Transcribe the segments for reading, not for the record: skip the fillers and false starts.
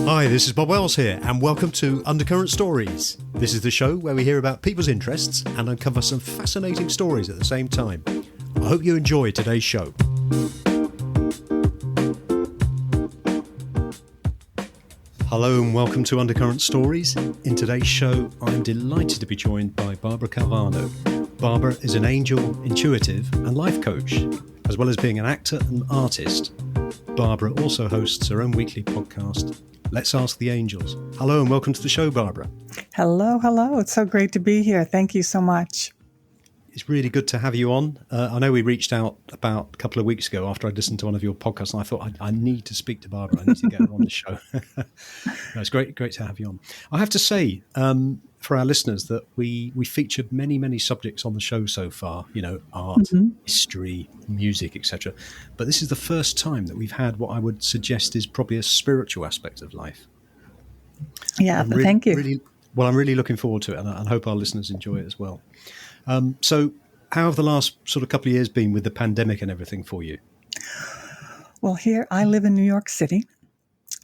Hi, this is Bob Wells here, and welcome to Undercurrent Stories. This is the show where we hear about people's interests and uncover some fascinating stories at the same time. I hope you enjoy today's show. Hello and welcome to Undercurrent Stories. In today's show, I'm delighted to be joined by Barbara Calvano. Barbara is an angel, intuitive and life coach. As well as being an actor and artist, Barbara also hosts her own weekly podcast, Let's Ask the Angels. Hello and welcome to the show, Barbara. Hello. It's so great to be here. Thank you so much. It's really good to have you on. I know we reached out about a couple of weeks ago after I listened to one of your podcasts, and I thought, I need to speak to Barbara. I need to get her on the show. No, it's great to have you on. I have to say, for our listeners, that we featured many subjects on the show so far, art, history, music, etc. But this is the first time that we've had what I would suggest is probably a spiritual aspect of life. Yeah, thank you. I'm really looking forward to it, and I hope our listeners enjoy it as well. So how have the last sort of couple of years been with the pandemic and everything for you? Well, here I live in New York City,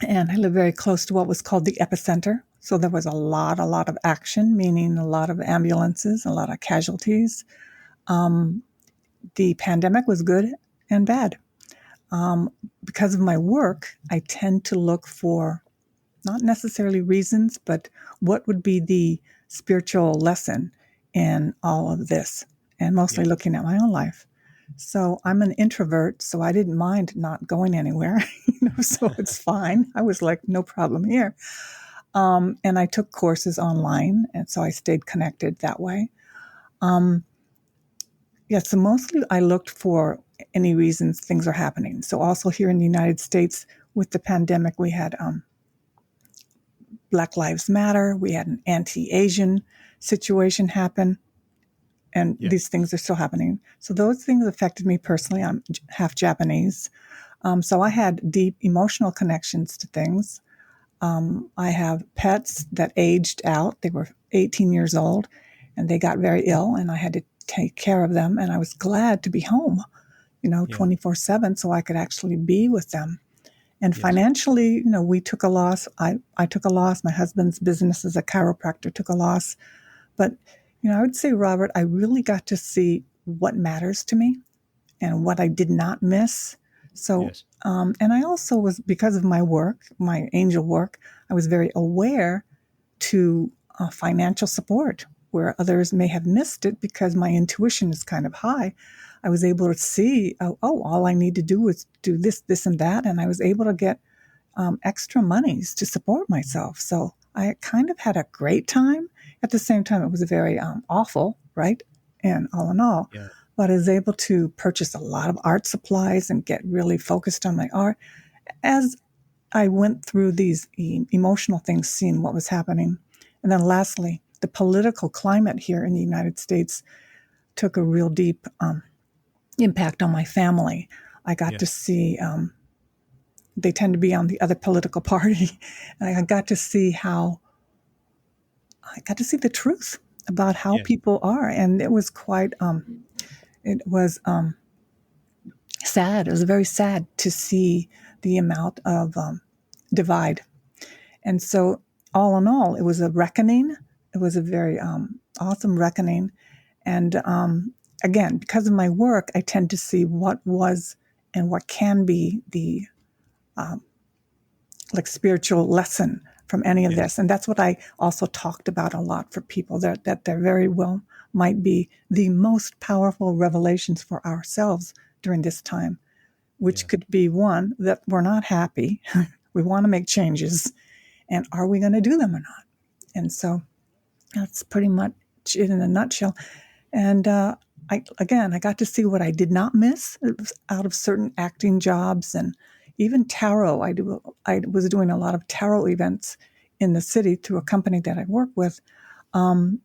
and I live very close to what was called the epicenter. So there was a lot of action, meaning a lot of ambulances, a lot of casualties. The pandemic was good and bad. Because of my work, I tend to look for not necessarily reasons, but what would be the spiritual lesson in all of this, and mostly looking at my own life. So I'm an introvert, so I didn't mind not going anywhere, so it's fine. I was like, no problem here. And I took courses online, and so I stayed connected that way. So mostly I looked for any reasons things are happening. So also here in the United States with the pandemic, we had Black Lives Matter, we had an anti-Asian situation happen, and these things are still happening. So those things affected me personally. I'm half Japanese. So I had deep emotional connections to things. I have pets that aged out. They were 18 years old, and they got very ill, and I had to take care of them. And I was glad to be home, 24/7, so I could actually be with them. And financially, we took a loss. I took a loss. My husband's business as a chiropractor took a loss. But, I would say, Robert, I really got to see what matters to me and what I did not miss. So, and I also was, because of my work, my angel work, I was very aware to financial support where others may have missed it because my intuition is kind of high. I was able to see, all I need to do is do this, and that. And I was able to get extra monies to support myself. So I kind of had a great time. At the same time, it was very awful, right? And all in all. Yeah. But I was able to purchase a lot of art supplies and get really focused on my art. As I went through these emotional things, seeing what was happening. And then lastly, the political climate here in the United States took a real deep impact on my family. I got to see, they tend to be on the other political party. And I got to see the truth about how people are. And it was quite, sad. It was very sad to see the amount of divide. And so all in all, it was a reckoning. It was a very awesome reckoning. And again, because of my work, I tend to see what was and what can be the spiritual lesson from any of this. And that's what I also talked about a lot for people, that there very well might be the most powerful revelations for ourselves during this time, which could be one, that we're not happy. We want to make changes. And are we going to do them or not? And so that's pretty much it in a nutshell. And I got to see what I did not miss out of certain acting jobs and even tarot. I was doing a lot of tarot events in the city through a company that I work with. The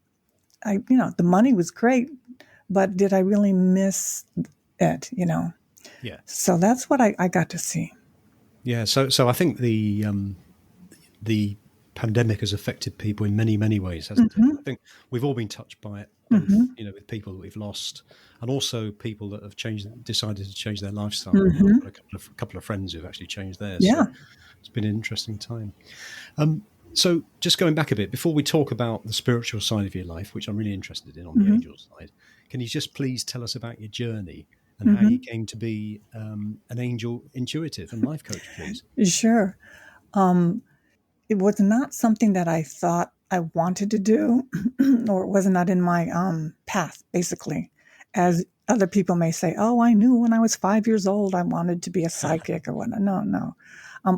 money was great, but did I really miss it? Yeah. So that's what I got to see. Yeah. So I think the pandemic has affected people in many ways, hasn't it? I think we've all been touched by it both, with people that we've lost, and also people that have decided to change their lifestyle. I've got a couple of friends who've actually changed theirs. Yeah. So it's been an interesting time. So just going back a bit, before we talk about the spiritual side of your life, which I'm really interested in on the angel side, can you just please tell us about your journey and how you came to be an angel intuitive and life coach, please? Sure. It was not something that I thought I wanted to do, or it was not in my path, basically. As other people may say, oh, I knew when I was 5 years old I wanted to be a psychic or whatnot. No.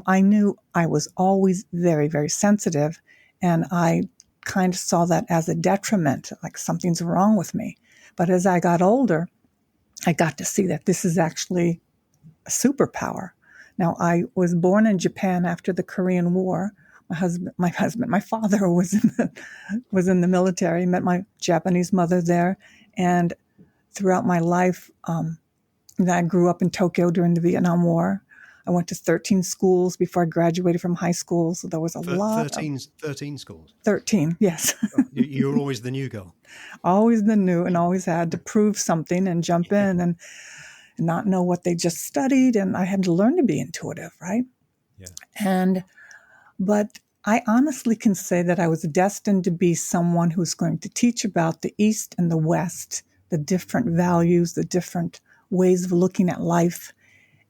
I knew I was always very, very sensitive, and I kind of saw that as a detriment, like something's wrong with me. But as I got older, I got to see that this is actually a superpower. Now, I was born in Japan after the Korean War. My father was in the military. Met my Japanese mother there, and throughout my life, I grew up in Tokyo during the Vietnam War. I went to 13 schools before I graduated from high school, so there was a lot. 13 schools. 13, yes. You're always the new girl. Always the new, and always had to prove something and jump in and not know what they just studied, and I had to learn to be intuitive, right? Yeah. But I honestly can say that I was destined to be someone who's going to teach about the East and the West, the different values, the different ways of looking at life.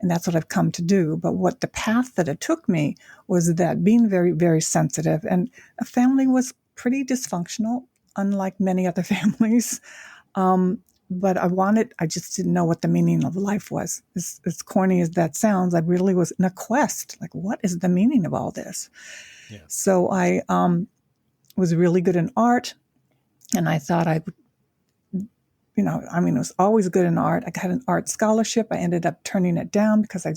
And that's what I've come to do. But what the path that it took me was that being very, very sensitive, and a family was pretty dysfunctional, unlike many other families. But I just didn't know what the meaning of life was. As corny as that sounds, I really was in a quest. Like, what is the meaning of all this? Yeah. So I was really good in art, and I thought I would, I was always good in art. I got an art scholarship. I ended up turning it down because I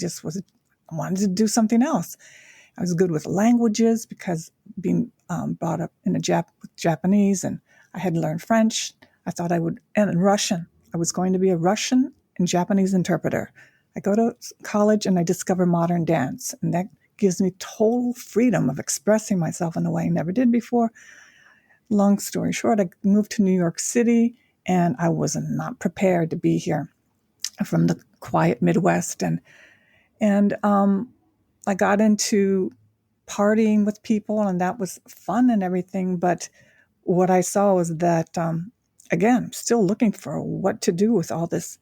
wanted to do something else. I was good with languages because being brought up in with Japanese, and I had learned French. I thought I would, and Russian. I was going to be a Russian and Japanese interpreter. I go to college and I discover modern dance, and that gives me total freedom of expressing myself in a way I never did before. Long story short, I moved to New York City, and I was not prepared to be here from the quiet Midwest. And I got into partying with people, and that was fun and everything. But what I saw was that, again, I'm still looking for what to do with all this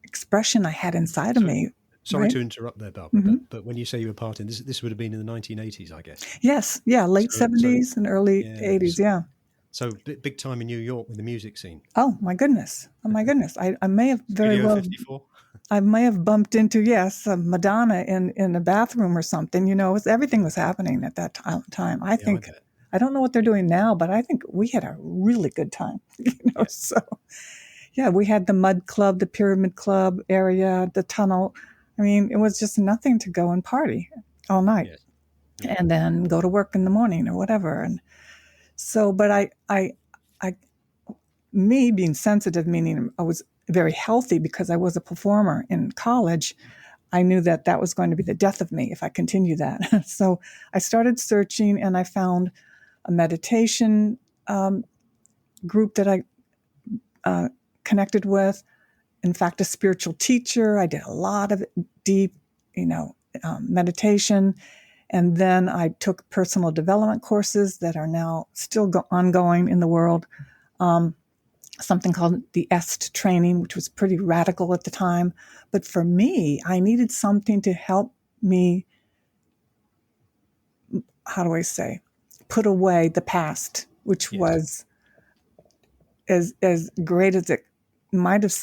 expression I had inside of me. Sorry to interrupt there, Barbara, but when you say you were partying, this would have been in the 1980s, I guess. Yes, yeah, late 70s and early 80s, yeah. So big time in New York with the music scene. Oh my goodness! I may have very Studio well. 54? I may have bumped into Madonna in a bathroom or something. Everything was happening at that time. I think I don't know what they're doing now, but I think we had a really good time. So yeah, we had the Mud Club, the Pyramid Club area, the Tunnel. I mean, it was just nothing to go and party all night, and then go to work in the morning or whatever. And so, but me being sensitive, meaning I was very healthy because I was a performer in college, I knew that was going to be the death of me if I continued that. So I started searching, and I found a meditation group that I connected with. In fact, a spiritual teacher. I did a lot of deep, meditation. And then I took personal development courses that are now still ongoing in the world. Something called the EST training, which was pretty radical at the time. But for me, I needed something to help me, put away the past, which was as great as it might have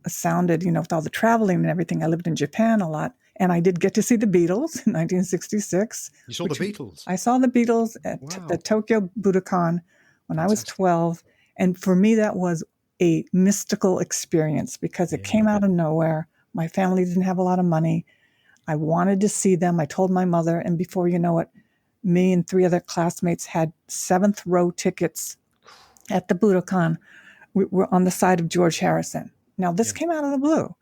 sounded, with all the traveling and everything. I lived in Japan a lot, and I did get to see the Beatles in 1966. You saw the Beatles? I saw the Beatles at the Tokyo Budokan when I was 12. And for me, that was a mystical experience because it came out of nowhere. My family didn't have a lot of money. I wanted to see them. I told my mother, and before you know it, me and 3 other classmates had 7th row tickets at the Budokan. We were on the side of George Harrison. Now, this came out of the blue.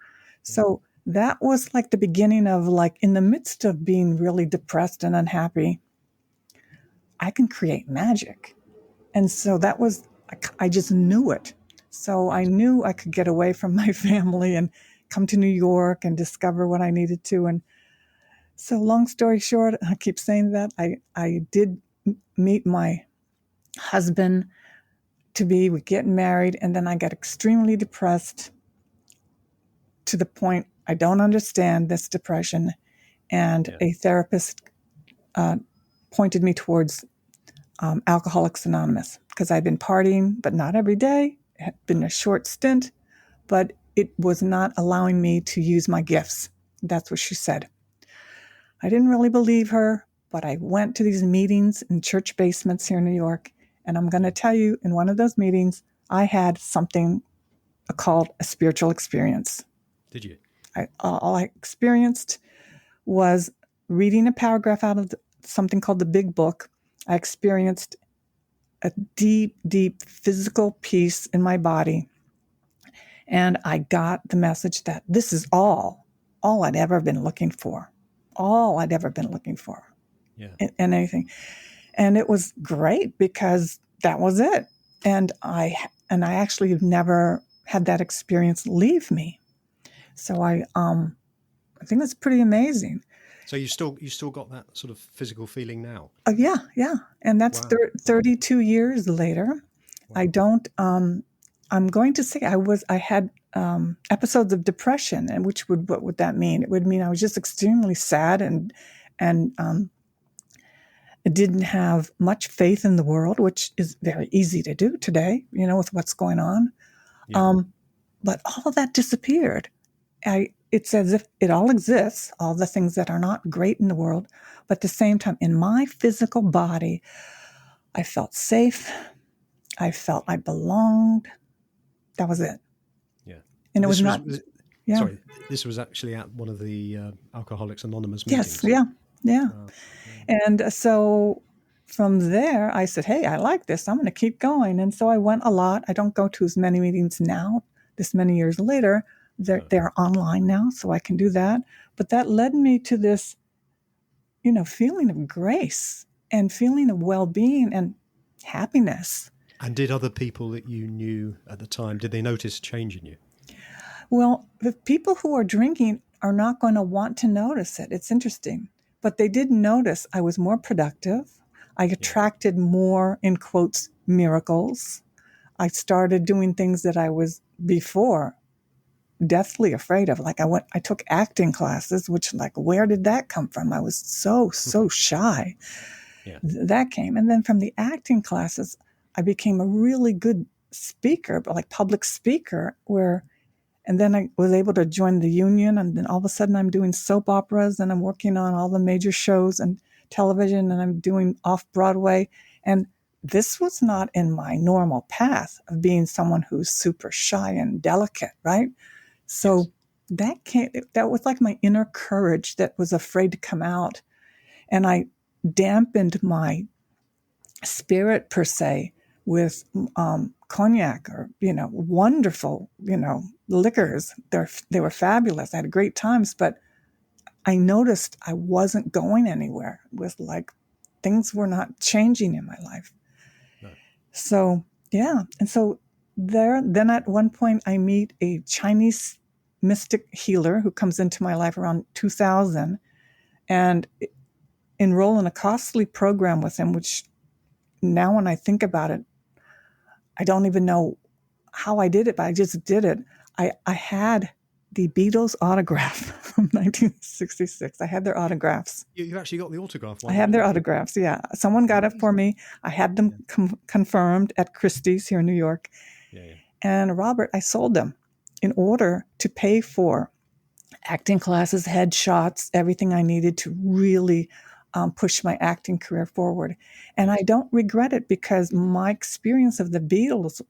So that was like the beginning of, in the midst of being really depressed and unhappy, I can create magic. And so that was I just knew it. So I knew I could get away from my family and come to New York and discover what I needed to. And so long story short, I keep saying that I did meet my husband to be, we get married, and then I got extremely depressed to the point I don't understand this depression. And a therapist pointed me towards Alcoholics Anonymous because I'd been partying, but not every day. It had been a short stint, but it was not allowing me to use my gifts. That's what she said. I didn't really believe her, but I went to these meetings in church basements here in New York. And I'm going to tell you, in one of those meetings, I had something called a spiritual experience. Did you? All I experienced was reading a paragraph out of something called the Big Book. I experienced a deep, deep physical peace in my body. And I got the message that this is all I'd ever been looking for. All I'd ever been looking for. Yeah. In anything. And it was great because that was it. And I actually have never had that experience leave me. So I think that's pretty amazing. So you still got that sort of physical feeling now? Yeah. And that's Wow. 32 years later. Wow. I don't, I'm going to say I had episodes of depression, and what would that mean? It would mean I was just extremely sad and didn't have much faith in the world, which is very easy to do today, with what's going on. Yeah. But all of that disappeared. It's as if it all exists, all the things that are not great in the world, but at the same time, in my physical body, I felt safe. I felt I belonged. That was it. Yeah. And it was not. Yeah. Sorry, this was actually at one of the Alcoholics Anonymous meetings. Yes. Yeah. And so from there, I said, hey, I like this. I'm going to keep going. And so I went a lot. I don't go to as many meetings now, this many years later. They're online now, so I can do that. But that led me to this, feeling of grace and feeling of well-being and happiness. And did other people that you knew at the time, did they notice a change in you? Well, the people who are drinking are not going to want to notice it. It's interesting. But they did notice I was more productive. I attracted more, in quotes, miracles. I started doing things that I was before deathly afraid of. Like I took acting classes, which where did that come from? I was so shy. Yeah. That came. And then from the acting classes, I became a really good speaker, but public speaker and then I was able to join the union, and then all of a sudden I'm doing soap operas, and I'm working on all the major shows and television, and I'm doing off-Broadway. And this was not in my normal path of being someone who's super shy and delicate, right? So that was like my inner courage that was afraid to come out. And I dampened my spirit, per se, with cognac or, wonderful, liquors. They were fabulous. I had great times, but I noticed I wasn't going anywhere. It was things were not changing in my life. No. So, yeah. And so then at one point I meet a Chinese mystic healer who comes into my life around 2000 and enroll in a costly program with him, which now when I think about it, I don't even know how I did it, but I just did it. I had the Beatles autograph from 1966. I had their autographs. You actually got the autograph one? I have their autographs, yeah. Someone got it for me. I had them confirmed at Christie's here in New York. Yeah. And Robert, I sold them in order to pay for acting classes, headshots, everything I needed to really push my acting career forward. And I don't regret it because my experience of the Beatles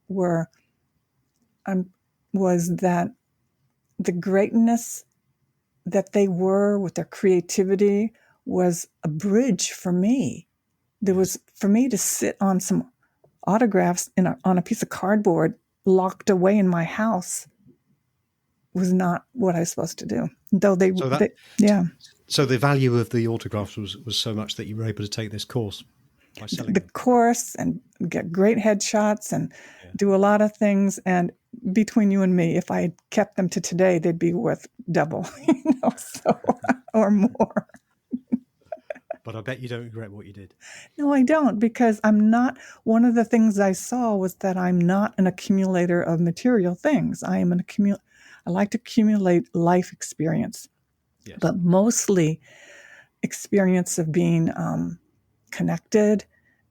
was that the greatness that they were with their creativity was a bridge for me. There was, for me to sit on some autographs on a piece of cardboard locked away in my house was not what I was supposed to do. Though So the value of the autographs was so much that you were able to take this course. by selling the them. course and get great headshots and do a lot of things. And between you and me, if I had kept them to today, they'd be worth double, or more. But I bet you don't regret what you did. No, I don't, because I'm not. One of the things I saw was that I'm not an accumulator of material things. I am I like to accumulate life experience, but mostly experience of being connected,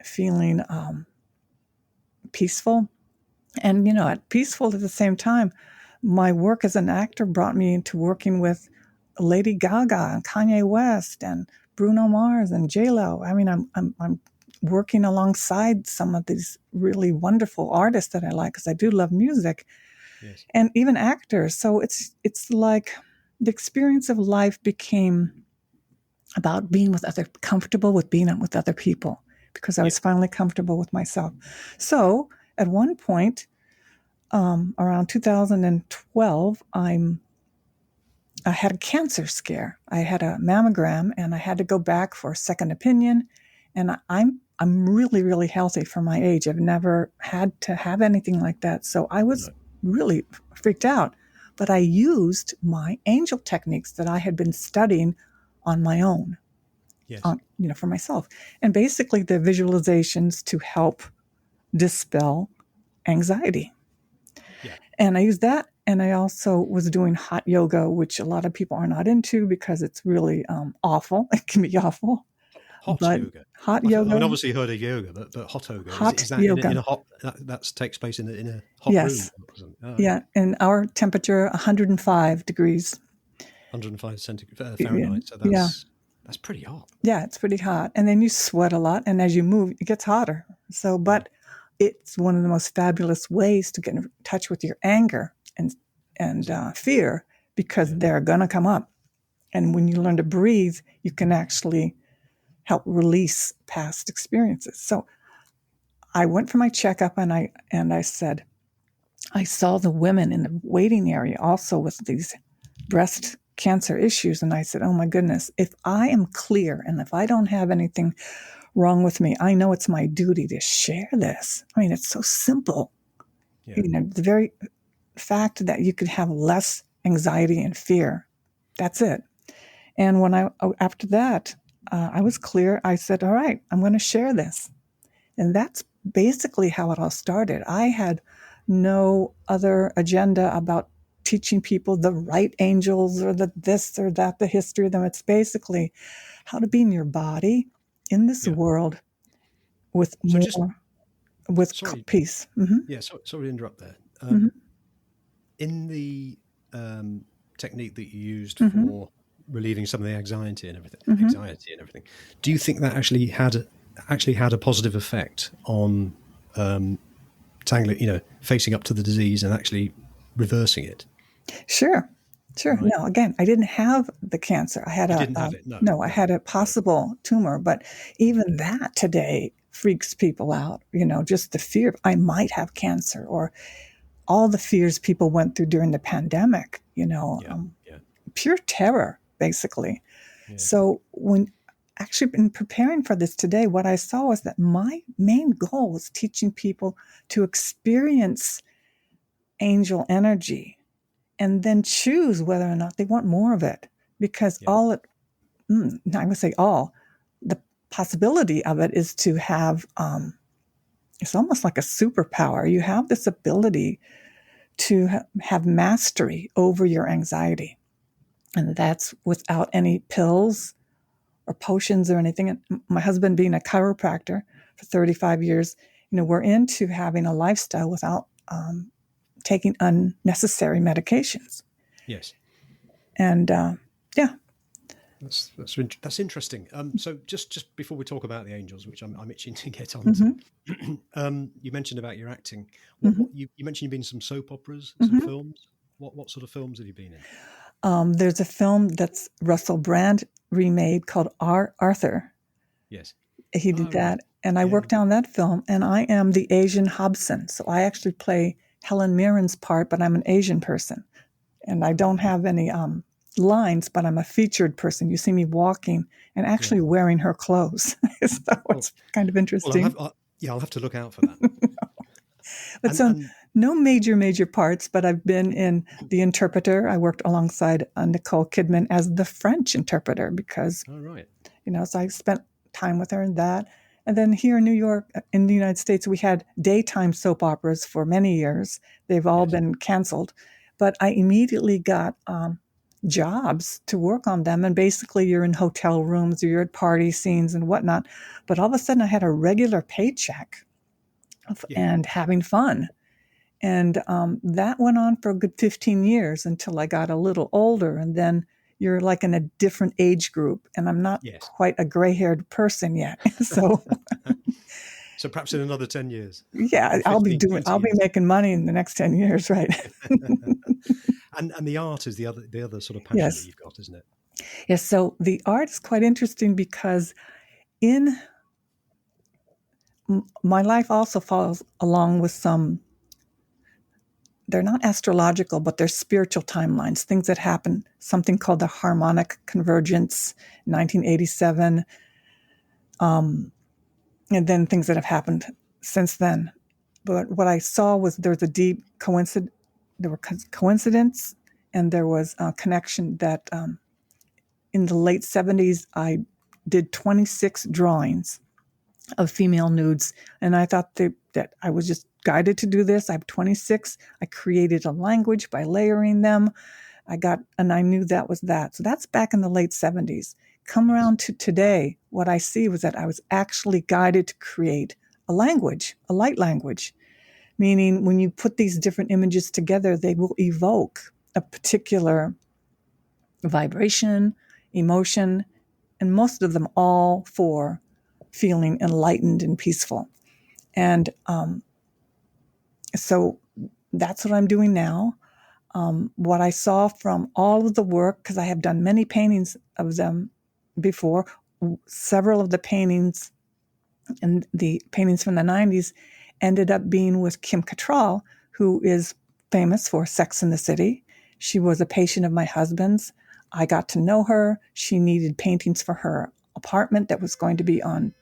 feeling peaceful. And, at peaceful at the same time, my work as an actor brought me into working with Lady Gaga and Kanye West and Bruno Mars and J-Lo. I mean, I'm working alongside some of these really wonderful artists that I like, because I do love music, and even actors. So it's like the experience of life became about being comfortable with being with other people, because I was finally comfortable with myself. So at one point, around 2012, I had a cancer scare. I had a mammogram, and I had to go back for a second opinion. And I'm really, really healthy for my age. I've never had to have anything like that. So I was really freaked out. But I used my angel techniques that I had been studying on my own, for myself. And basically the visualizations to help dispel anxiety. And I used that. And I also was doing hot yoga, which a lot of people are not into because it's really awful. It can be awful. Hot yoga. Hot yoga. I mean, obviously heard of yoga, but hot yoga. Hot is that yoga. in a hot? That takes place in a hot room. Oh, yeah, and our temperature 105 degrees. 105 Fahrenheit. So that's pretty hot. Yeah, it's pretty hot, and then you sweat a lot, and as you move, it gets hotter. So, but it's one of the most fabulous ways to get in touch with your anger and fear, because they're gonna come up. And when you learn to breathe, you can actually help release past experiences. So I went for my checkup, and I said, I saw the women in the waiting area also with these breast cancer issues. And I said, oh my goodness, if I am clear and if I don't have anything wrong with me, I know it's my duty to share this. I mean, it's so simple. The very fact that you could have less anxiety and fear, that's it. And after that, I was clear. I said, all right, I'm going to share this. And that's basically how it all started. I had no other agenda about teaching people the right angels or the this or that, the history of them. It's basically how to be in your body in this world with peace. Mm-hmm. Yeah, sorry to interrupt there. In the technique that you used for relieving some of the anxiety and everything, do you think that actually had a positive effect on facing up to the disease and actually reversing it? Sure. Right. No, again, I didn't have the cancer. I had I had a possible tumor, but even that today freaks people out. Just the fear of I might have cancer, or all the fears people went through during the pandemic. Pure terror, basically. Yeah. So when actually in preparing for this today, what I saw was that my main goal was teaching people to experience angel energy and then choose whether or not they want more of it. Because I would say the possibility of it is to have, it's almost like a superpower. You have this ability to have mastery over your anxiety. And that's without any pills or potions or anything. And my husband being a chiropractor for 35 years, we're into having a lifestyle without taking unnecessary medications. Yes. And that's interesting. So just before we talk about the angels, which I'm itching to get onto, you mentioned about your acting. What you mentioned you've been in some soap operas, some films. What sort of films have you been in? There's a film that's Russell Brand remade called Arthur. Yes. He did that. Right. And I worked on that film, and I am the Asian Hobson. So I actually play Helen Mirren's part, but I'm an Asian person. And I don't have any lines, but I'm a featured person. You see me walking and actually wearing her clothes. So it's kind of interesting. I'll have to look out for that. But so no major parts, but I've been in The Interpreter. I worked alongside Nicole Kidman as the French interpreter because, so I spent time with her in that. And then here in New York, in the United States, we had daytime soap operas for many years. They've all been canceled. But I immediately got jobs to work on them. And basically, you're in hotel rooms or you're at party scenes and whatnot. But all of a sudden, I had a regular paycheck and having fun. And that went on for a good 15 years until I got a little older. And then you're like in a different age group. And I'm not quite a gray-haired person yet. So so perhaps in another 10 years. Yeah, I'll be making money in the next 10 years, right? and the art is the other sort of passion that you've got, isn't it? Yes. So the art is quite interesting because in my life also follows along with they're not astrological, but they're spiritual timelines, things that happen, something called the harmonic convergence, 1987, and then things that have happened since then. But what I saw was there's a deep coincidence, and there was a connection that in the late 70s, I did 26 drawings of female nudes, and I thought that I was just guided to do this. I have 26. I created a language by layering them. I knew that was that. So that's back in the late 70s. Come around to today, what I see was that I was actually guided to create a language, a light language, meaning when you put these different images together, they will evoke a particular vibration, emotion, and most of them all for feeling enlightened and peaceful. And so that's what I'm doing now. What I saw from all of the work, because I have done many paintings of them before, several of the paintings and the paintings from the 90s ended up being with Kim Cattrall, who is famous for Sex and the City. She was a patient of my husband's. I got to know her. She needed paintings for her apartment that was going to be on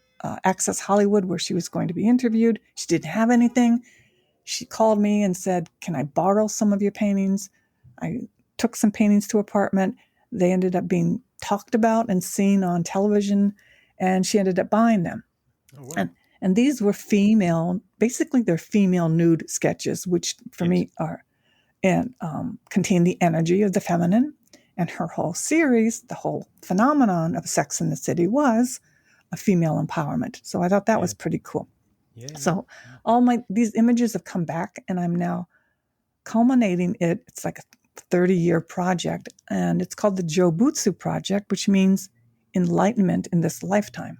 Access Hollywood, where she was going to be interviewed. She didn't have anything. She called me and said, "Can I borrow some of your paintings?" I took some paintings to her apartment. They ended up being talked about and seen on television, and she ended up buying them. Oh, wow. And these were basically they're female nude sketches, which for me are and contain the energy of the feminine. And her whole series, the whole phenomenon of Sex in the City was a female empowerment. So I thought that was pretty cool. Yeah. So these images have come back, and I'm now culminating it. It's like a 30-year project, and it's called the Jobutsu Project, which means enlightenment in this lifetime.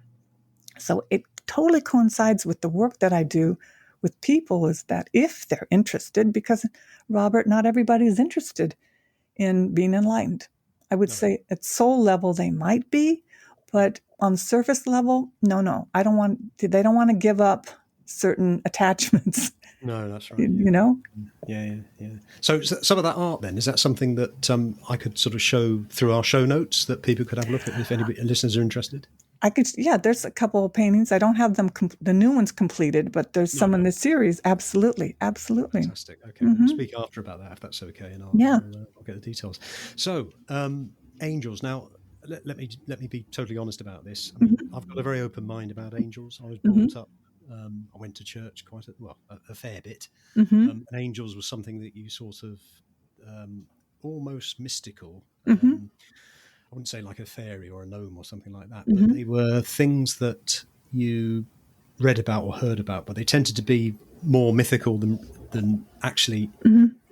So it totally coincides with the work that I do with people, is that if they're interested, because Robert, not everybody is interested in being enlightened. I would say at soul level they might be, but on surface level, no. They don't want to give up certain attachments. No, that's right. You know? Yeah. So some of that art then, is that something that I could sort of show through our show notes that people could have a look at if any listeners are interested? I could, there's a couple of paintings. I don't have them, the new ones completed, but there's some in the series. Absolutely. Fantastic. Okay, we'll speak after about that if that's okay, and I'll get the details. So, angels. Now, let me be totally honest about this. I mean, I've got a very open mind about angels. I was brought up. I went to church quite a fair bit. And angels was something that you sort of almost mystical. I wouldn't say like a fairy or a gnome or something like that, but they were things that you read about or heard about, but they tended to be more mythical than actually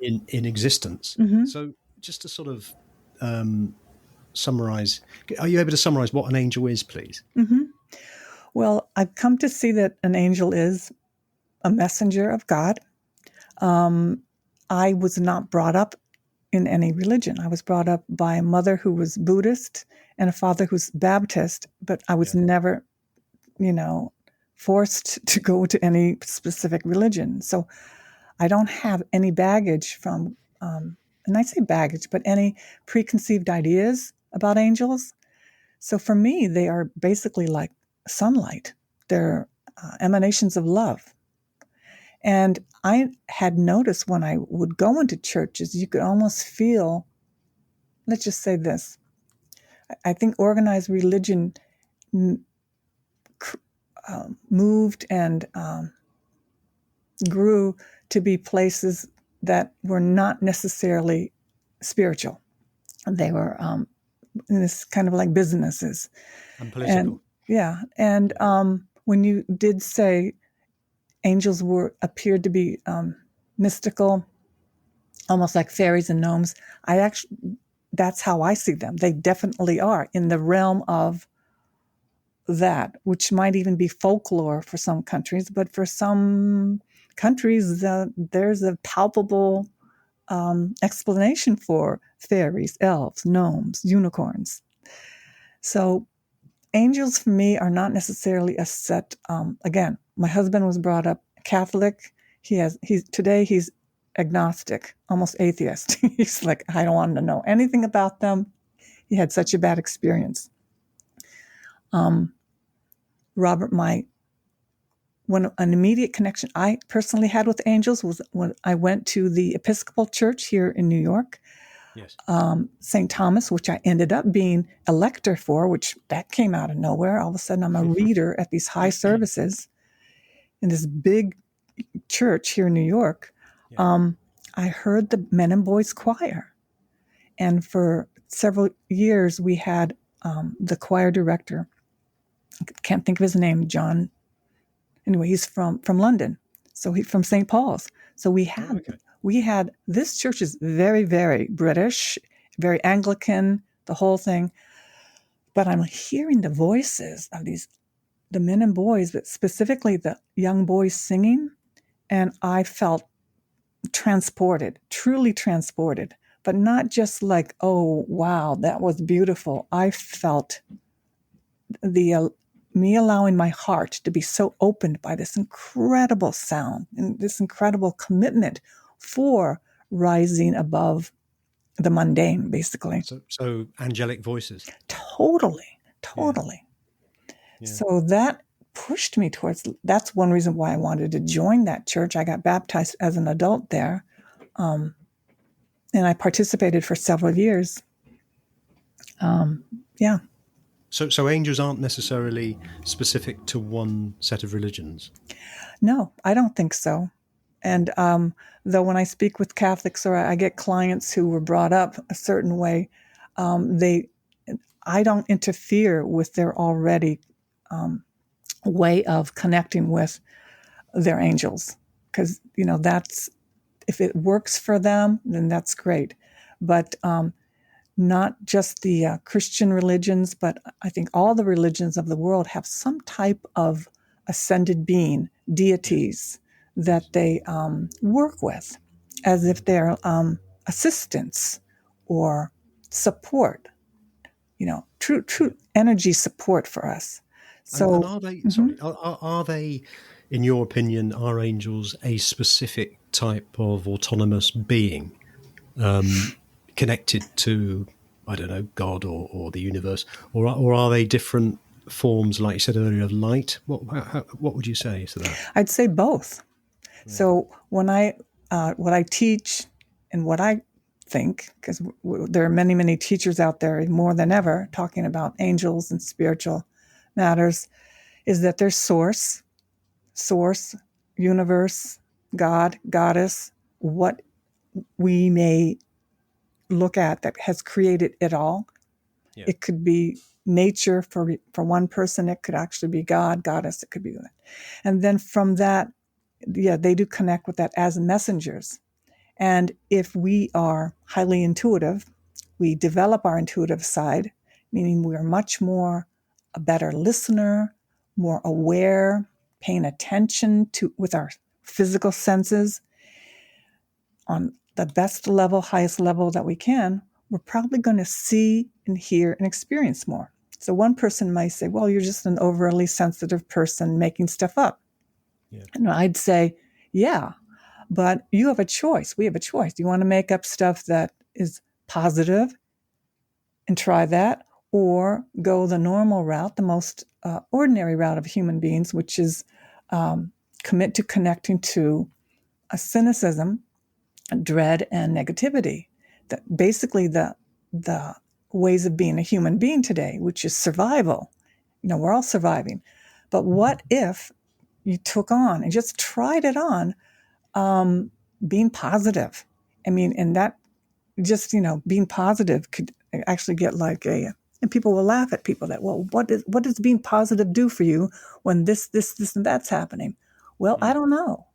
in existence. So just to sort of summarize, are you able to summarize what an angel is, please? Well, I've come to see that an angel is a messenger of God. I was not brought up in any religion. I was brought up by a mother who was Buddhist and a father who's Baptist, but I was never, forced to go to any specific religion. So I don't have any baggage from and I say baggage, but any preconceived ideas about angels. So for me, they are basically like sunlight. They're emanations of love. And I had noticed when I would go into churches, you could almost feel, let's just say this. I think organized religion moved and grew to be places that were not necessarily spiritual. They were in this kind of like businesses. And political. And when you did say angels appeared to be mystical, almost like fairies and gnomes, that's how I see them. They definitely are in the realm of that, which might even be folklore for some countries, but for some countries, there's a palpable explanation for fairies, elves, gnomes, unicorns. So angels for me are not necessarily a set. Again, my husband was brought up Catholic. Today he's agnostic, almost atheist. He's like, I don't want to know anything about them. He had such a bad experience. Robert, an immediate connection I personally had with angels was when I went to the Episcopal Church here in New York. Yes. St. Thomas, which I ended up being a lector for, which that came out of nowhere. All of a sudden, I'm a reader at these high services in this big church here in New York. Yeah. I heard the Men and Boys Choir. And for several years, we had the choir director, I can't think of his name, John. Anyway, he's from London. So he's from St. Paul's. So we had this church is very, very British, very Anglican, the whole thing. But I'm hearing the voices of the men and boys, but specifically the young boys singing. And I felt transported, truly transported, but not just like, oh, wow, that was beautiful. I felt me allowing my heart to be so opened by this incredible sound and this incredible commitment for rising above the mundane, basically. So angelic voices. Totally. Yeah. So that pushed me that's one reason why I wanted to join that church. I got baptized as an adult there. And I participated for several years. Yeah. So angels aren't necessarily specific to one set of religions? No, I don't think so. And though when I speak with Catholics or I get clients who were brought up a certain way, I don't interfere with their already way of connecting with their angels. Because, that's, if it works for them, then that's great. But not just the Christian religions, but I think all the religions of the world have some type of ascended being, deities that they work with as if they're assistants or support, true energy support for us. So, and are they, sorry, are they, in your opinion, are angels a specific type of autonomous being connected to, I don't know, God or the universe, or are they different forms, like you said earlier, of light? What would you say to that? I'd say both. Yeah. So when what I teach and what I think, because there are many, many teachers out there more than ever talking about angels and spiritual matters, is that there's source, universe, God, goddess, what we may look at that has created it all. Yeah. It could be nature for one person. It could actually be God, goddess. It could be that. And then from that, they do connect with that as messengers. And if we are highly intuitive, we develop our intuitive side, meaning we're much more a better listener, more aware, paying attention with our physical senses on the best level, highest level that we can, we're probably going to see and hear and experience more. So one person might say, well, you're just an overly sensitive person making stuff up. Yeah. And I'd say, yeah, but you have a choice. We have a choice. Do you want to make up stuff that is positive and try that, or go the normal route, the most ordinary route of human beings, which is commit to connecting to a cynicism, dread, and negativity. Basically, the ways of being a human being today, which is survival. We're all surviving. But what if you took on and just tried it on being positive? And that just, being positive could actually get like and people will laugh at people that, well, what does being positive do for you when this, and that's happening? Well, I don't know.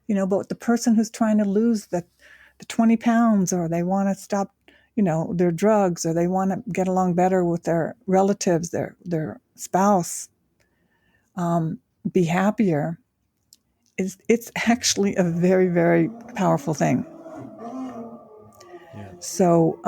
But the person who's trying to lose the 20 pounds, or they want to stop, their drugs, or they want to get along better with their relatives, their spouse, be happier, it's actually a very, very powerful thing. Yeah. So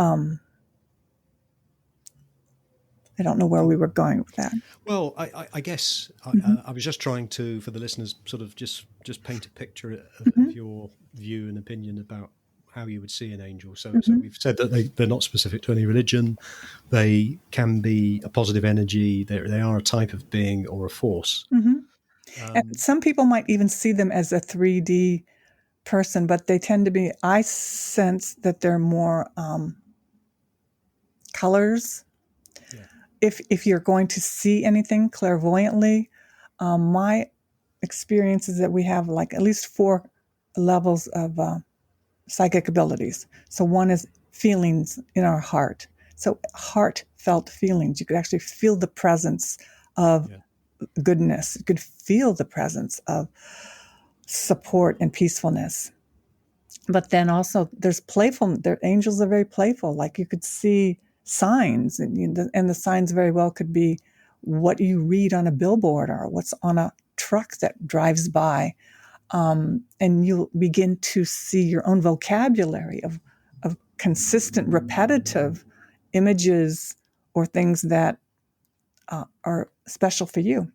I don't know where we were going with that. Well, I guess I was just trying to, for the listeners, sort of just paint a picture of your view and opinion about how you would see an angel. So we've said that they're not specific to any religion. They can be a positive energy. They are a type of being or a force. And some people might even see them as a 3D person, but they tend to be, I sense that they're more colors. Yeah. If you're going to see anything clairvoyantly, my experience is that we have like at least 4 levels of psychic abilities. So one is feelings in our heart. So heartfelt feelings. You could actually feel the presence of goodness. You could feel the presence of support and peacefulness. But then also there's playful. Their angels are very playful. Like you could see signs, and the signs very well could be what you read on a billboard or what's on a truck that drives by. And you'll begin to see your own vocabulary of consistent, repetitive images or things that are special for you.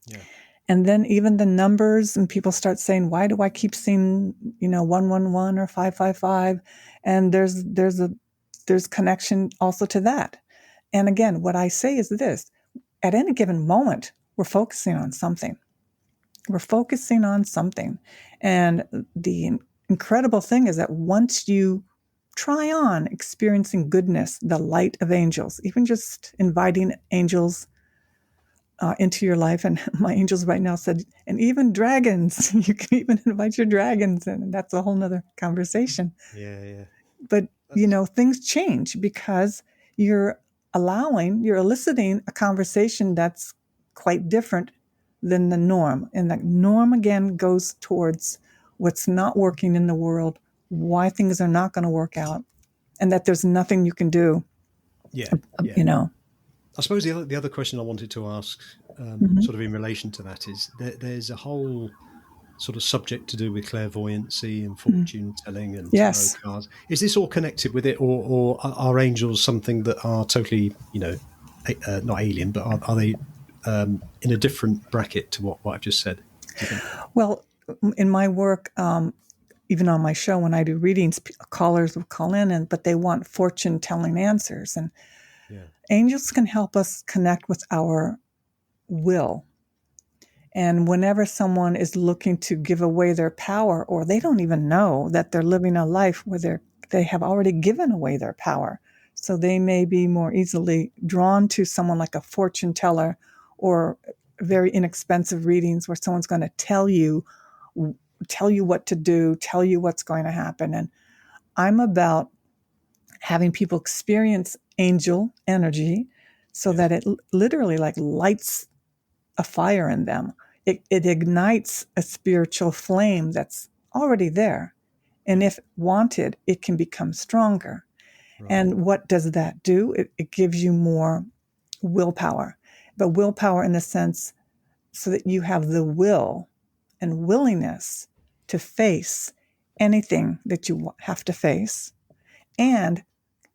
Yeah. And then even the numbers, and people start saying, why do I keep seeing, 111 or 555? And there's connection also to that. And again, what I say is this: at any given moment, we're focusing on something. We're focusing on something. And the incredible thing is that once you try on experiencing goodness, the light of angels, even just inviting angels into your life, and my angels right now said, and even dragons, you can even invite your dragons in, and that's a whole nother conversation. Yeah. But, things change because you're eliciting a conversation that's quite different than the norm. And that norm, again, goes towards what's not working in the world, why things are not going to work out, and that there's nothing you can do. Yeah. I suppose the other question I wanted to ask, sort of in relation to that, is there's a whole sort of subject to do with clairvoyancy and fortune telling and tarot cards. Is this all connected with it, or are angels something that are totally, not alien, but are they in a different bracket to what I've just said? Do you think? Well, in my work, even on my show, when I do readings, callers will call in, but they want fortune telling answers. And angels can help us connect with our will. And whenever someone is looking to give away their power, or they don't even know that they're living a life where they have already given away their power, so they may be more easily drawn to someone like a fortune teller, or very inexpensive readings where someone's going to tell you what to do, tell you what's going to happen. And I'm about having people experience angel energy so that it literally like lights a fire in them. It ignites a spiritual flame that's already there. And if wanted, it can become stronger. Right. And what does that do? It gives you more willpower. But willpower in the sense so that you have the will and willingness to face anything that you have to face, and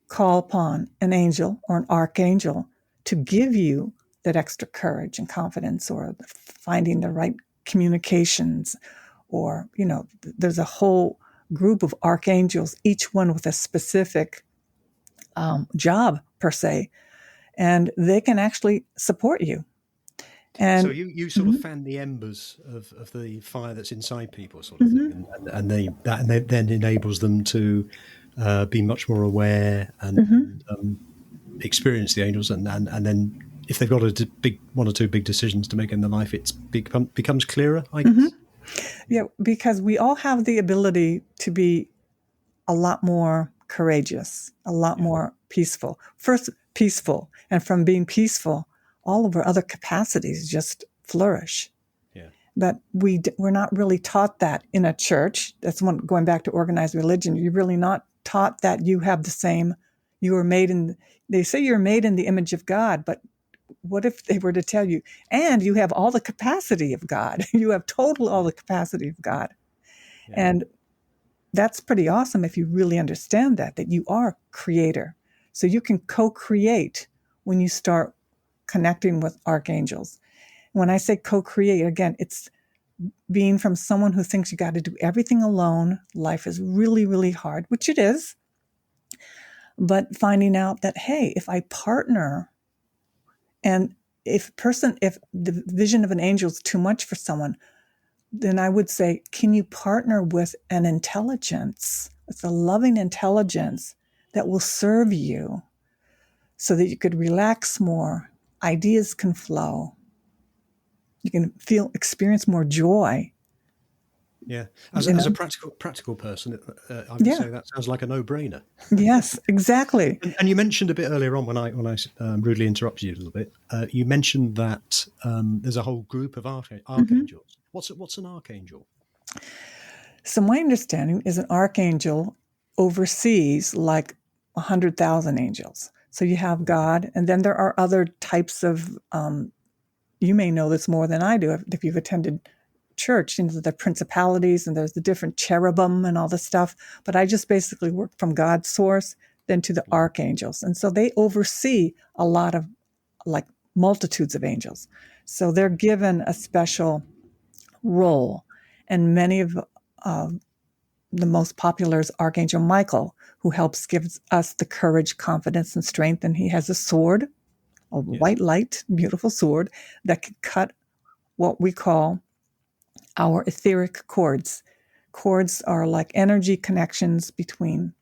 call upon an angel or an archangel to give you that extra courage and confidence, or finding the right communications, or, there's a whole group of archangels, each one with a specific job per se, and they can actually support you. And so you sort of fan the embers of the fire that's inside people, sort of thing, and that then enables them to be much more aware and experience the angels, and then if they've got one or two big decisions to make in their life, it becomes clearer, I guess. Yeah, because we all have the ability to be a lot more courageous, a lot more peaceful. First, peaceful, and from being peaceful, all of our other capacities just flourish. Yeah. But we're not really taught that in a church. That's going back to organized religion. You're really not taught that you have the same. You were made in. They say you're made in the image of God, but what if they were to tell you, and you have all the capacity of God? You have all the capacity of God, and that's pretty awesome if you really understand that you are creator. So you can co-create when you start connecting with archangels. When I say co-create, again, it's being from someone who thinks you got to do everything alone. Life is really, really hard, which it is. But finding out that, hey, if I partner, and if the vision of an angel is too much for someone, then I would say, can you partner with an intelligence? It's a loving intelligence that will serve you so that you could relax more, ideas can flow, you can experience more joy. Yeah, as a practical person, I would say that sounds like a no-brainer. Yes, exactly. And you mentioned a bit earlier on when I rudely interrupted you a little bit. You mentioned that there's a whole group of archangels. What's an archangel? So my understanding is an archangel oversees like 100,000 angels. So you have God, and then there are other types of. You may know this more than I do if you've attended church. The principalities, and there's the different cherubim and all this stuff. But I just basically work from God's source, then to the archangels, and so they oversee a lot of like multitudes of angels. So they're given a special role, and many of the most popular is Archangel Michael, who gives us the courage, confidence, and strength. And he has a sword, a white light, beautiful sword that can cut what we call our etheric cords. Cords are like energy connections between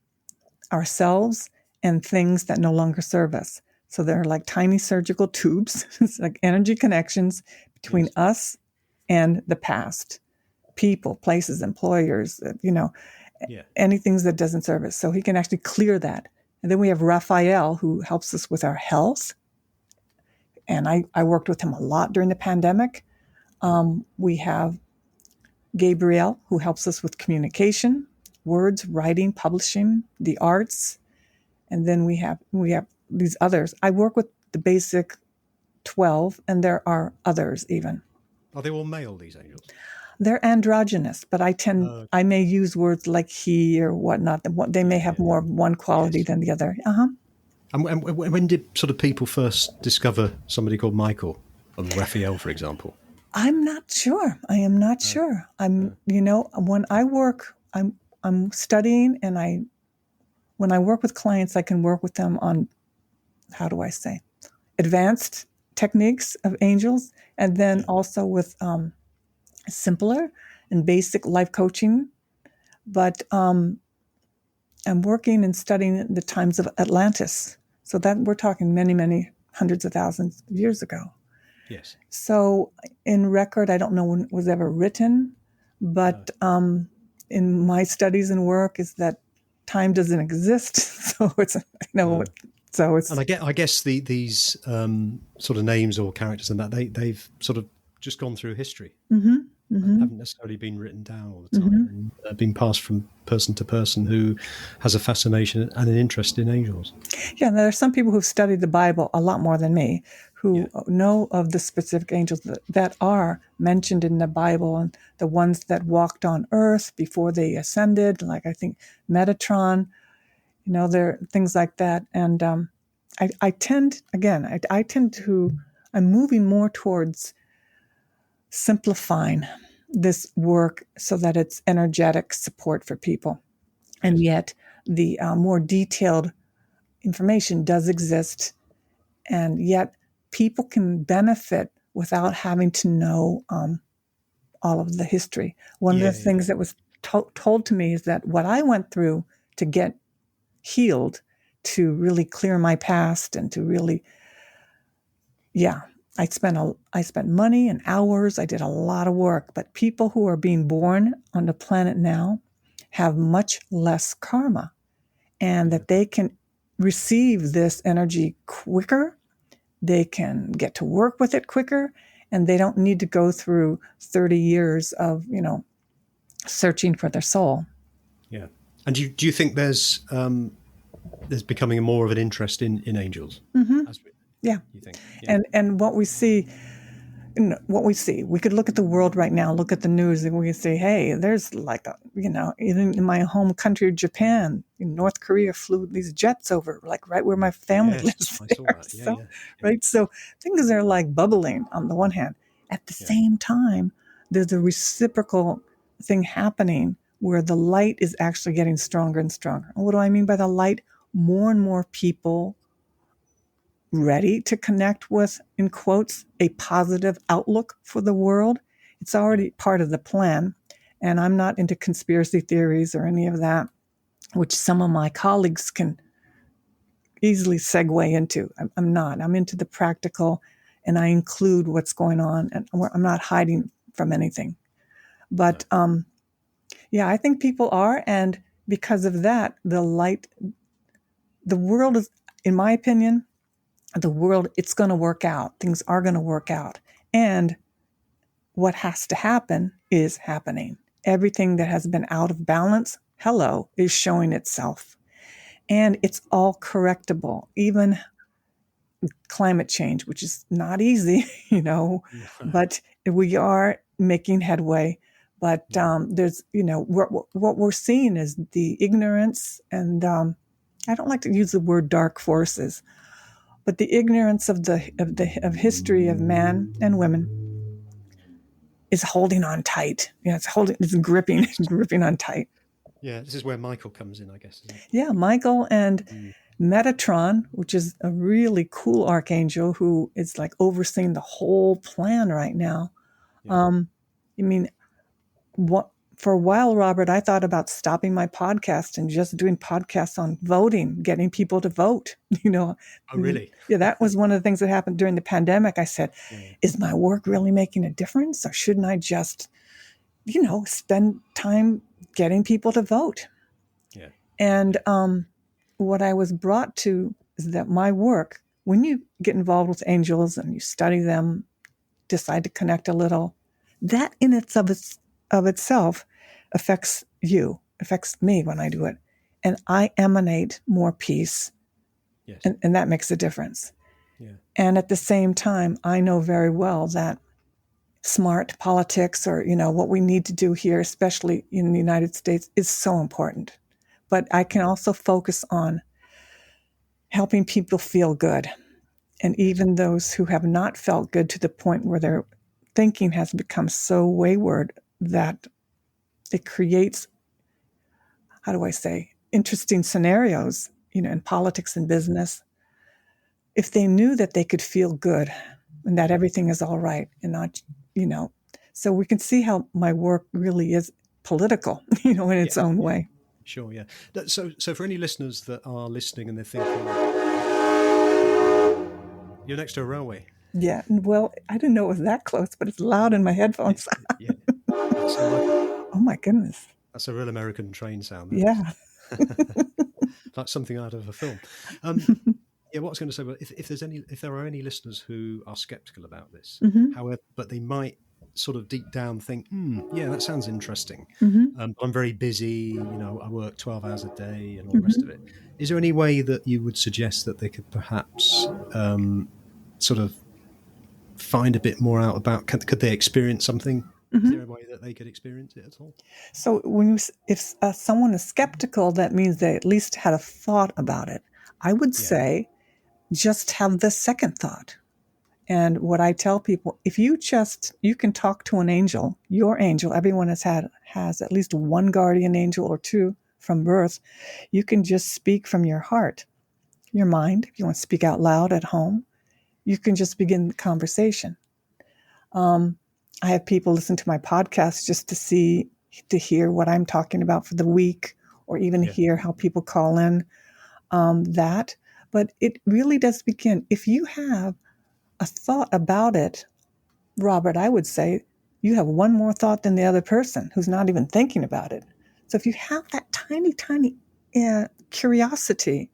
ourselves and things that no longer serve us. So they're like tiny surgical tubes. It's like energy connections between us and the past. People, places, employers, anything that doesn't serve us. So he can actually clear that. And then we have Raphael, who helps us with our health. And I worked with him a lot during the pandemic. We have Gabriel, who helps us with communication, words, writing, publishing, the arts. And then we have these others. I work with the basic 12, and there are others even. Are they all male, these angels? They're androgynous, but I may use words like he or whatnot. They may have more of one quality than the other. And when did sort of people first discover somebody called Michael or Raphael, for example? I'm not sure. I am not sure. When I work, I'm studying, and when I work with clients, I can work with them on, how do I say, advanced techniques of angels, and then also with simpler and basic life coaching. But I'm working and studying the times of Atlantis. So that we're talking many, many hundreds of thousands of years ago. Yes. So in record, I don't know when it was ever written, but in my studies and work is that time doesn't exist. So it's, so it's. And I guess these sort of names or characters and that they've sort of just gone through history. Haven't necessarily been written down all the time, and been passed from person to person who has a fascination and an interest in angels. Yeah, there are some people who've studied the Bible a lot more than me, who know of the specific angels that are mentioned in the Bible, and the ones that walked on earth before they ascended, like I think Metatron, there are things like that. And I'm moving more towards simplifying this work so that it's energetic support for people. And yet the more detailed information does exist, and yet people can benefit without having to know all of the history. One of the things that was told to me is that what I went through to get healed, to really clear my past and to really, I spent money and hours. I did a lot of work, but people who are being born on the planet now have much less karma, and that they can receive this energy quicker. They can get to work with it quicker, and they don't need to go through 30 years of, searching for their soul. Yeah. And do you think there's becoming more of an interest in angels? Mm-hmm. You think? Yeah. And what we see, we could look at the world right now, look at the news, and we can say, hey, there's like even in my home country of Japan, North Korea flew these jets over, like right where my family lives. I saw that. Yeah. Right. So things are like bubbling on the one hand. At the same time, there's a reciprocal thing happening where the light is actually getting stronger and stronger. And what do I mean by the light? More and more people ready to connect with, in quotes, a positive outlook for the world. It's already part of the plan. And I'm not into conspiracy theories or any of that, which some of my colleagues can easily segue into. I'm not. I'm into the practical, and I include what's going on, and I'm not hiding from anything. But I think people are, and because of that, the world is, in my opinion, it's going to work out. Things are going to work out. And what has to happen is happening. Everything that has been out of balance, is showing itself. And it's all correctable. Even climate change, which is not easy, but we are making headway. But there's, what we're seeing is the ignorance, and I don't like to use the word dark forces, but the ignorance of history of man and women is holding on tight. It's gripping on tight. Yeah, this is where Michael comes in, I guess, isn't it? Yeah, Michael and Metatron, which is a really cool archangel who is like overseeing the whole plan right now. For a while, Robert, I thought about stopping my podcast and just doing podcasts on voting, getting people to vote. Oh, really? Yeah, that was one of the things that happened during the pandemic. I said, is my work really making a difference, or shouldn't I just, spend time getting people to vote? Yeah. And what I was brought to is that my work, when you get involved with angels and you study them, decide to connect a little, that in of itself affects me when I do it. And I emanate more peace. Yes. And that makes a difference. Yeah. And at the same time, I know very well that smart politics, or, what we need to do here, especially in the United States, is so important. But I can also focus on helping people feel good. And even those who have not felt good, to the point where their thinking has become so wayward that it creates, interesting scenarios, in politics and business. If they knew that they could feel good and that everything is all right, and not, so we can see how my work really is political, in its own way. Sure, yeah. So for any listeners that are listening and they're thinking, you're next to a railway. Yeah, well, I didn't know it was that close, but it's loud in my headphones. Oh my goodness. That's a real American train sound. Yeah. Like something out of a film. What I was going to say, but if there are any listeners who are skeptical about this, however, but they might sort of deep down think, that sounds interesting. But I'm very busy, I work 12 hours a day and all the rest of it. Is there any way that you would suggest that they could perhaps sort of find a bit more out about, could they experience something? Is there a way that they could experience it at all? So if someone is skeptical, that means they at least had a thought about it. I would say just have the second thought And what I tell people, if you can talk to an angel, your angel, everyone has at least one guardian angel or two from birth. You can just speak from your heart, your mind. If you want to speak out loud at home, you can just begin the conversation. I have people listen to my podcast just to hear what I'm talking about for the week, or even hear how people call in that. But it really does begin. If you have a thought about it, Robert, I would say you have one more thought than the other person who's not even thinking about it. So if you have that tiny, tiny curiosity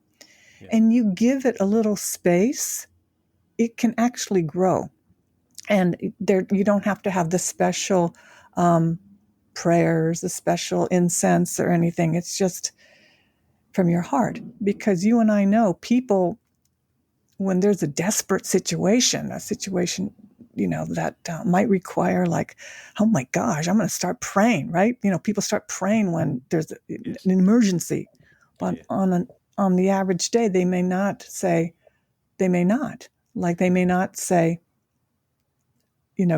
and you give it a little space, it can actually grow. And you don't have to have the special prayers, the special incense or anything. It's just from your heart. Because you and I know people, when there's a desperate situation, that might require like, oh my gosh, I'm going to start praying, right? People start praying when there's an emergency. But on the average day, they may not say,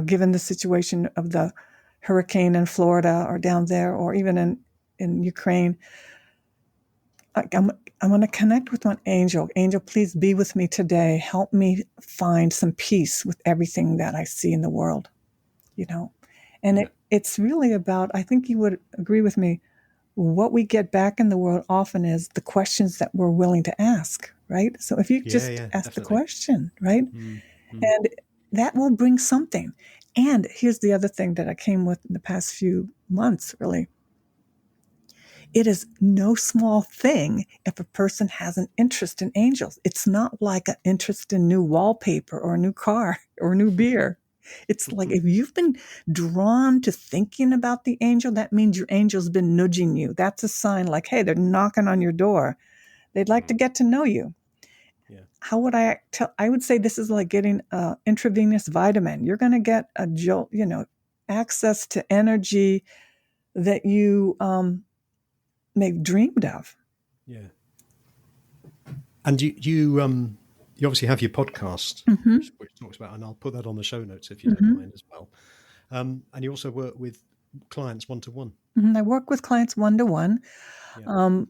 given the situation of the hurricane in Florida or down there, or even in Ukraine, I'm going to connect with an angel. Angel, please be with me today. Help me find some peace with everything that I see in the world, And it's really about, I think you would agree with me, what we get back in the world often is the questions that we're willing to ask, right? So if you just ask the question, right? Mm-hmm. And that will bring something. And here's the other thing that I came with in the past few months, really. It is no small thing if a person has an interest in angels. It's not like an interest in new wallpaper or a new car or new beer. It's like if you've been drawn to thinking about the angel, that means your angel's been nudging you. That's a sign like, hey, they're knocking on your door. They'd like to get to know you. Yeah. How would I tell? I would say this is like getting an intravenous vitamin. You're going to get a jolt, access to energy that you may have dreamed of. Yeah. And you obviously have your podcast, which talks about, and I'll put that on the show notes if you don't mind as well. And you also work with clients one-to-one. I work with clients one-to-one. And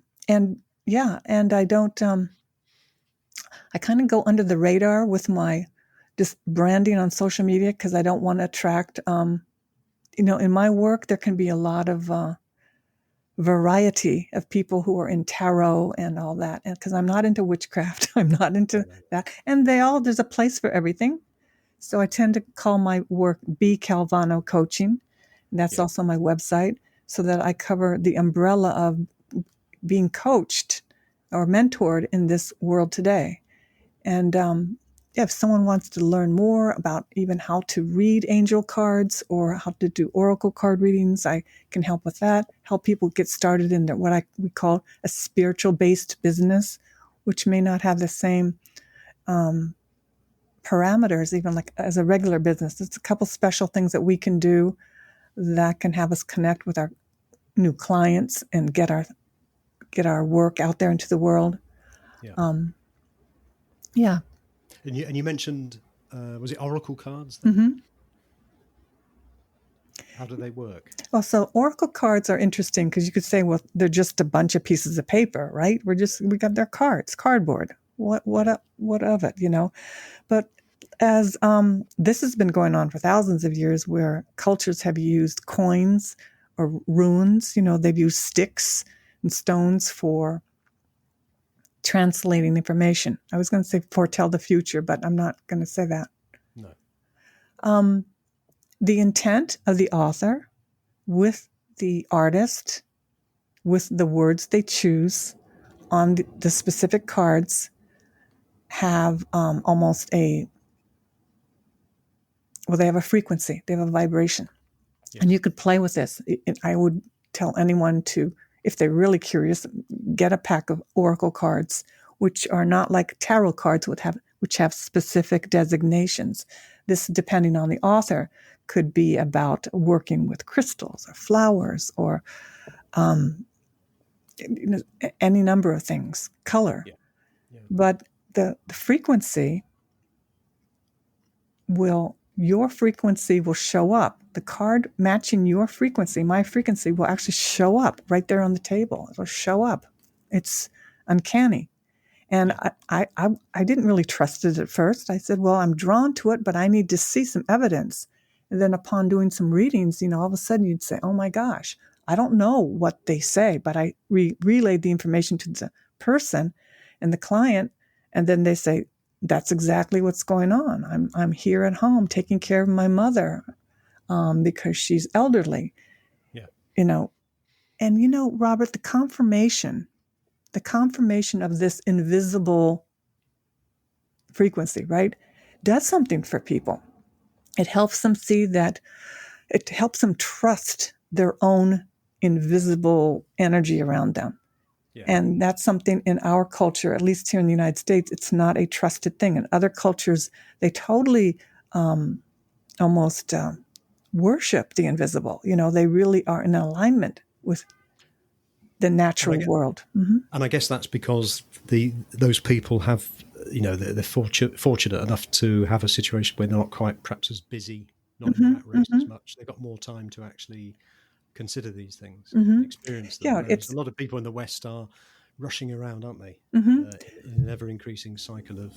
I don't, I kind of go under the radar with my just branding on social media because I don't want to attract, in my work, there can be a lot of variety of people who are in tarot and all that. And because I'm not into witchcraft, I'm not into that. And there's a place for everything. So I tend to call my work B. Calvano Coaching. And that's also my website, so that I cover the umbrella of being coached or mentored in this world today. And if someone wants to learn more about even how to read angel cards or how to do oracle card readings, I can help with that. Help people get started in what we call a spiritual-based business, which may not have the same parameters, even like as a regular business. It's a couple special things that we can do that can have us connect with our new clients and get our work out there into the world. Yeah. And you mentioned, was it oracle cards? Mm-hmm. How do they work? Well, so oracle cards are interesting because you could say, well, they're just a bunch of pieces of paper, right? We got their cards, cardboard. What of it, But as this has been going on for thousands of years, where cultures have used coins or runes, they've used sticks and stones for translating information. I was going to say foretell the future, but I'm not going to say that. No. The intent of the author with the artist, with the words they choose on the specific cards, have almost they have a frequency, they have a vibration. Yes. And you could play with this. I would tell anyone to, if they're really curious, get a pack of oracle cards, which are not like tarot cards, which have specific designations. This, depending on the author, could be about working with crystals or flowers or any number of things, color. Yeah. Yeah. But the frequency your frequency will show up. The card matching your frequency, my frequency, will actually show up right there on the table. It'll show up. It's uncanny. And I didn't really trust it at first. I said, well, I'm drawn to it, but I need to see some evidence. And then upon doing some readings, all of a sudden you'd say, oh my gosh, I don't know what they say, but I relayed the information to the person and the client. And then they say, that's exactly what's going on. I'm here at home taking care of my mother because she's elderly. Yeah. And Robert, the confirmation of this invisible frequency, right, does something for people. It helps them see that, it helps them trust their own invisible energy around them. Yeah. And that's something in our culture, at least here in the United States, it's not a trusted thing. In other cultures, they totally almost worship the invisible. They really are in alignment with the natural world. Mm-hmm. And I guess that's because those people have, they're fortunate enough to have a situation where they're not quite perhaps as busy, not in that race as much. They've got more time to actually consider these things, experience them. Yeah, a lot of people in the West are rushing around, aren't they? In an ever-increasing cycle of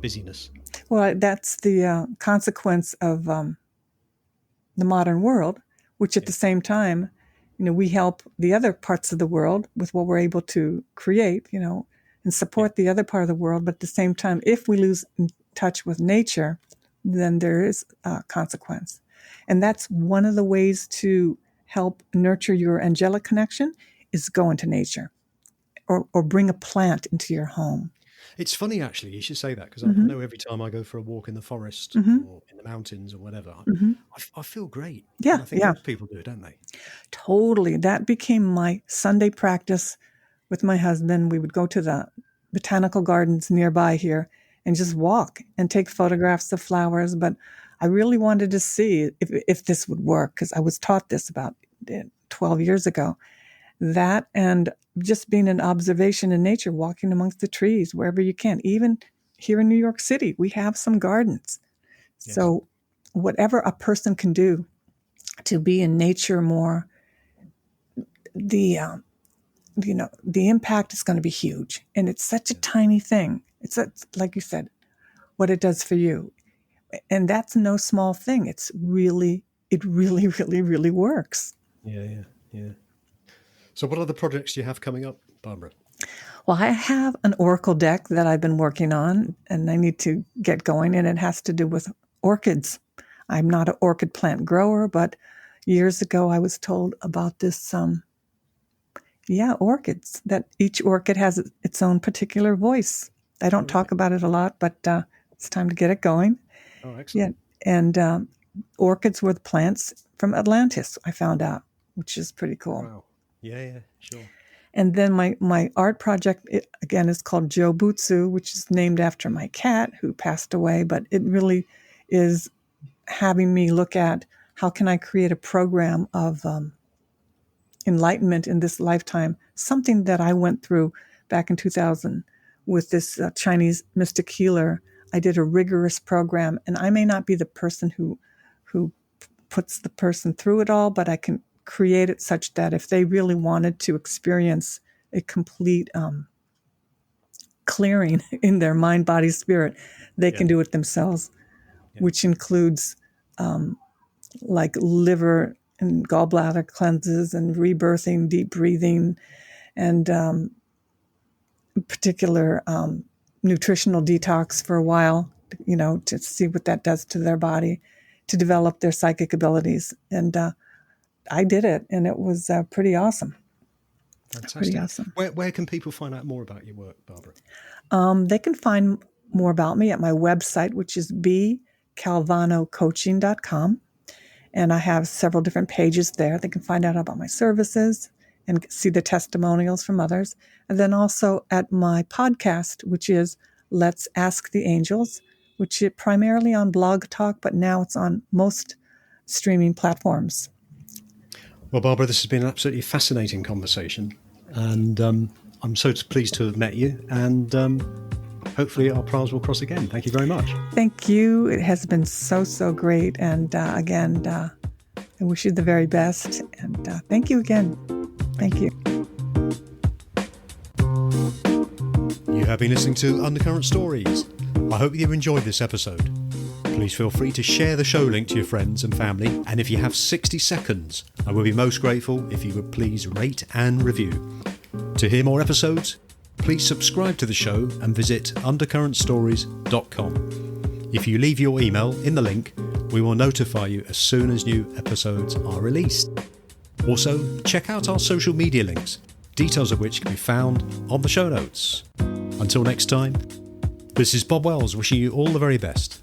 busyness. Well, that's the consequence of the modern world, which at the same time, we help the other parts of the world with what we're able to create, and support the other part of the world. But at the same time, if we lose touch with nature, then there is a consequence. And that's one of the ways to help nurture your angelic connection is go into nature or bring a plant into your home. It's funny, actually, you should say that, because I know every time I go for a walk in the forest or in the mountains or whatever, I feel great. Yeah, and I think most people do, don't they? Totally. That became my Sunday practice with my husband. We would go to the botanical gardens nearby here and just walk and take photographs of flowers. But I really wanted to see if this would work, because I was taught this about 12 years ago. That and just being an observation in nature, walking amongst the trees, wherever you can. Even here in New York City, we have some gardens. Yes. So whatever a person can do to be in nature more, the impact is going to be huge. And it's such a tiny thing. It's like you said, what it does for you. And that's no small thing. It really, really, really works. Yeah. So what other projects do you have coming up, Barbara? Well, I have an oracle deck that I've been working on, and I need to get going, and it has to do with orchids. I'm not an orchid plant grower, but years ago I was told about this, orchids, that each orchid has its own particular voice. I don't talk about it a lot, but it's time to get it going. Oh, excellent. Yeah, and orchids were the plants from Atlantis, I found out, which is pretty cool. Wow. Yeah, sure. And then my art project, again, is called Jobutsu, which is named after my cat who passed away. But it really is having me look at how can I create a program of enlightenment in this lifetime, something that I went through back in 2000 with this Chinese mystic healer. I did a rigorous program, and I may not be the person who puts the person through it all, but I can create it such that if they really wanted to experience a complete clearing in their mind, body, spirit, they can do it themselves, which includes like liver and gallbladder cleanses and rebirthing, deep breathing, and particular nutritional detox for a while, to see what that does to their body, to develop their psychic abilities. And I did it, and it was pretty awesome. Fantastic. Pretty awesome. Where can people find out more about your work, Barbara? They can find more about me at my website, which is bcalvanocoaching.com. And I have several different pages there. They can find out about my services and see the testimonials from others. And then also at my podcast, which is Let's Ask the Angels, which is primarily on Blog Talk, but now it's on most streaming platforms. Well, Barbara, this has been an absolutely fascinating conversation, and I'm so pleased to have met you, and hopefully our paths will cross again. Thank you very much. Thank you. It has been so great. And again, I wish you the very best. And thank you again. Thank you. You have been listening to Undercurrent Stories. I hope you've enjoyed this episode. Please feel free to share the show link to your friends and family. And if you have 60 seconds, I will be most grateful if you would please rate and review. To hear more episodes, please subscribe to the show and visit undercurrentstories.com. If you leave your email in the link, we will notify you as soon as new episodes are released. Also, check out our social media links, details of which can be found on the show notes. Until next time, this is Bob Wells wishing you all the very best.